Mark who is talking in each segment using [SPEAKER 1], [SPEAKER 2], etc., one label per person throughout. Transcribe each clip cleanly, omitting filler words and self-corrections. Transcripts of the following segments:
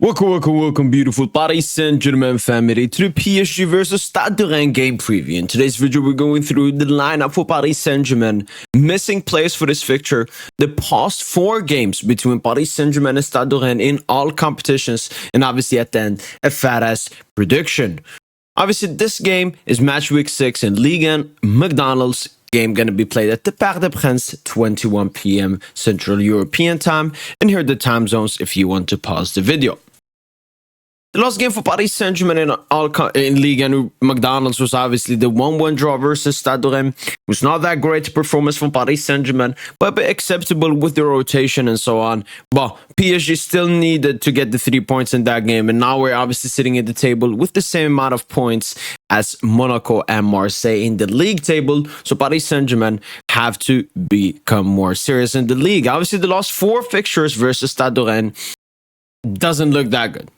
[SPEAKER 1] Welcome, beautiful Paris Saint-Germain family to the PSG versus Stade De Rennes game preview. In today's video, we're going through the lineup for Paris Saint-Germain, missing players for this fixture, the past 4 games between Paris Saint-Germain and Stade De Rennes in all competitions, and obviously at the end, a fat-ass prediction. Obviously, this game is match week 6 in Ligue and McDonald's. Game going to be played at the Stade de Rennes, 21 p.m. Central European time. And here are the time zones if you want to pause the video. The last game for Paris Saint-Germain in Ligue and McDonald's was obviously the 1-1 draw versus Stade De Rennes. It was not that great performance from Paris Saint-Germain, but a bit acceptable with the rotation and so on. But PSG still needed to get the 3 points in that game, and now we're obviously sitting at the table with the same amount of points as Monaco and Marseille in the league table. So Paris Saint-Germain have to become more serious in the league. Obviously, the last 4 fixtures versus Stade De Rennes doesn't look that good.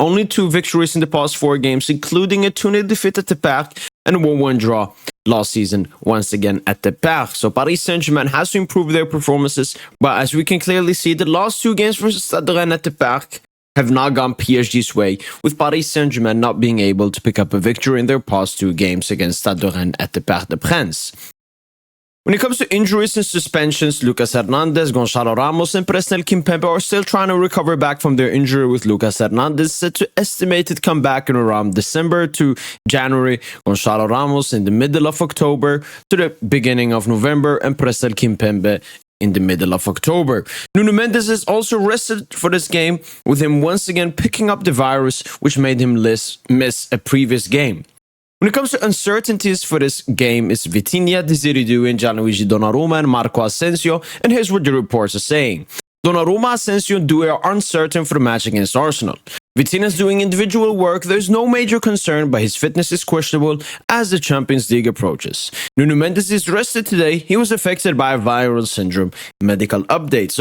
[SPEAKER 1] Only 2 victories in the past 4 games, including a 2-0 defeat at the Parc and a 1-1 draw last season, once again at the Parc. So Paris Saint-Germain has to improve their performances, but as we can clearly see, the last 2 games versus Stade De Rennes at the Parc have not gone PSG's way, with Paris Saint-Germain not being able to pick up a victory in their past 2 games against Stade De Rennes at the Parc des Princes. When it comes to injuries and suspensions, Lucas Hernandez, Gonçalo Ramos, and Presnel Kimpembe are still trying to recover back from their injury, with Lucas Hernandez set to estimated come back in around December to January, Gonçalo Ramos in the middle of October to the beginning of November, and Presnel Kimpembe in the middle of October. Nuno Mendes is also rested for this game, with him once again picking up the virus, which made him miss a previous game. When it comes to uncertainties for this game, it's Vitinha, Desiree Doué, and Gianluigi Donnarumma and Marco Asensio, and here's what the reports are saying. Donnarumma, Asensio, and Doué are uncertain for the match against Arsenal. Vitinha is doing individual work. There's no major concern, but his fitness is questionable as the Champions League approaches. Nuno Mendes is rested today. He was affected by a viral syndrome. Medical update.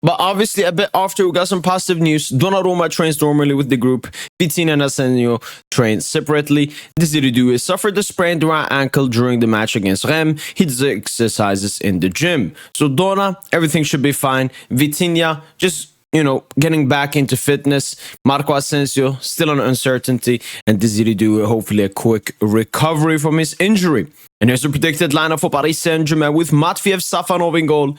[SPEAKER 1] But obviously, a bit after we got some positive news, Donnarumma trains normally with the group. Vitinha and Asensio train separately. Desiree Doué suffered a sprained right ankle during the match against Rennes. He does exercises in the gym. So Donna, everything should be fine. Vitinha, just getting back into fitness. Marco Asensio, still an uncertainty. And Desiree Doué, hopefully a quick recovery from his injury. And here's the predicted lineup for Paris Saint-Germain with Matviev Safanov in goal.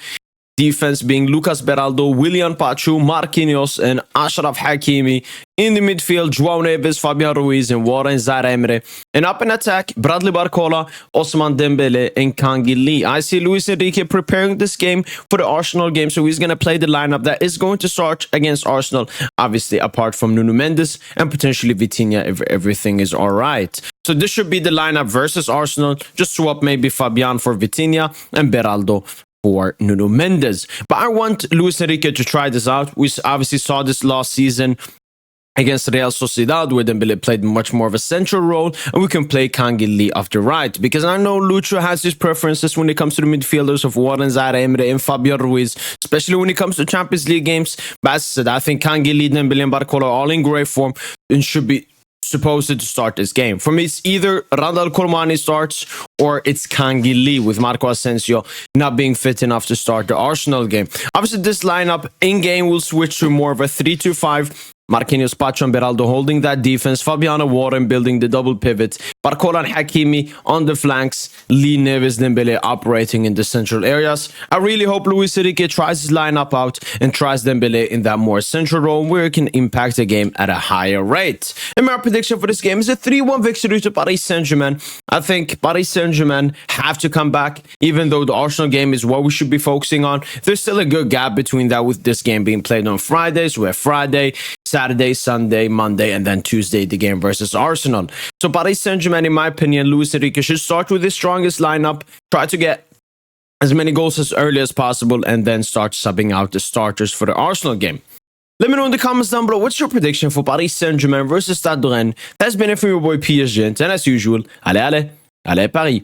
[SPEAKER 1] Defense being Lucas Beraldo, Willian Pachu, Marquinhos, and Achraf Hakimi. In the midfield, João Neves, Fabian Ruiz, and Warren Zaire-Emery. And up in attack, Bradley Barcola, Ousmane Dembele, and Tanguy Lee. I see Luis Enrique preparing this game for the Arsenal game, so he's going to play the lineup that is going to start against Arsenal, obviously apart from Nuno Mendes and potentially Vitinha if everything is all right. So this should be the lineup versus Arsenal. Just swap maybe Fabian for Vitinha and Beraldo for Nuno Mendes. But I want Luis Enrique to try this out. We obviously saw this last season against Real Sociedad, where Dembele played much more of a central role, and we can play Tanguy Lee off the right, because I know Lucho has his preferences when it comes to the midfielders of Warren Zaire-Emery and Fabian Ruiz, especially when it comes to Champions League games. But as I said, I think Tanguy Lee, Dembele, and Barcola are all in great form and should be supposed to start this game. For me, it's either Randal Colomani starts or it's Tanguy Lee, with Marco Asensio not being fit enough to start the Arsenal game. Obviously, this lineup in-game will switch to more of a 3-2-5. Marquinhos, Pacho, and Beraldo holding that defense. Fabiano Warren building the double pivot. Barcola and Hakimi on the flanks. Lee, Neves, Dembele operating in the central areas. I really hope Luis Enrique tries his lineup out and tries Dembele in that more central role where he can impact the game at a higher rate. And my prediction for this game is a 3-1 victory to Paris Saint-Germain. I think Paris Saint-Germain have to come back, even though the Arsenal game is what we should be focusing on. There's still a good gap between that, with this game being played on Fridays. We have Friday, Saturday, Sunday, Monday, and then Tuesday, the game versus Arsenal. So Paris Saint-Germain, in my opinion, Luis Enrique should start with his strongest lineup, try to get as many goals as early as possible, and then start subbing out the starters for the Arsenal game. Let me know in the comments down below, what's your prediction for Paris Saint-Germain versus Stade de Rennes? That's been it from your boy PSG, and as usual, allez Paris!